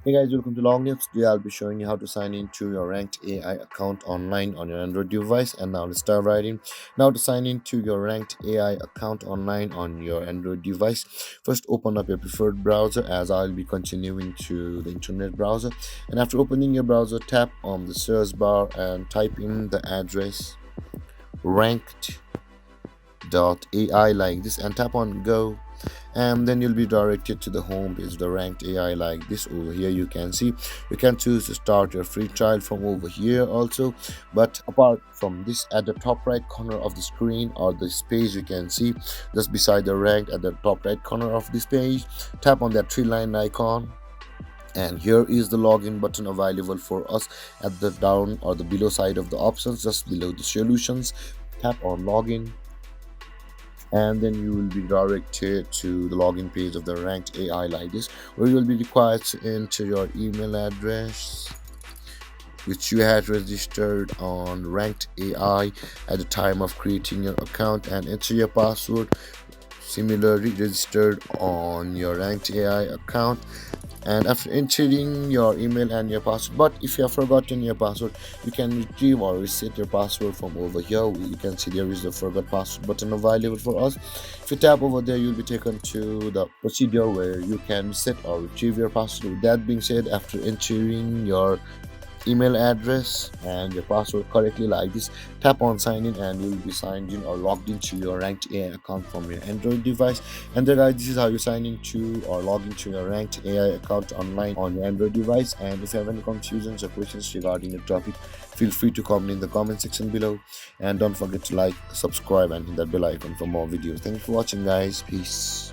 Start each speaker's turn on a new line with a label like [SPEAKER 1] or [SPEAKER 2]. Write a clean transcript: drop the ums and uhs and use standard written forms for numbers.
[SPEAKER 1] Hey guys, welcome to Long News. Today I'll be showing you how to sign into your ranked AI account online on your Android device. And now let's start writing. Now to sign into your ranked AI account online on your Android device, first open up your preferred browser as I'll be continuing to the internet browser. And after opening your browser, tap on the search bar and type in the address ranked.ai like this and tap on go, and then you'll be directed to the home page, the ranked AI like this. Over here you can see you can choose to start your free trial from over here also. But apart from this, at the top right corner of the screen or this page, you can see just beside the ranked, at the top right corner of this page, tap on that three line icon, and here is the login button available for us at the down or the below side of the options, just below the solutions. Tap on login, and then you will be directed to the login page of the ranked AI like this, where you will be required to enter your email address which you had registered on ranked AI at the time of creating your account, and enter your password similarly registered on your ranked AI account. And after entering your email and your password, but if you have forgotten your password, you can retrieve or reset your password from over here. You can see there is the forgot password button available for us. If you tap over there, you'll be taken to the procedure where you can reset or retrieve your password. With that being said, after entering your email address and your password correctly like this, tap on sign in and you will be signed in or logged into your ranked AI account from your Android device. And then guys, this is how you sign into or log into your ranked AI account online on your Android device. And if you have any confusions or questions regarding the topic, feel free to comment in the comment section below, and don't forget to like, subscribe and hit that bell icon for more videos. Thank you for watching guys. Peace.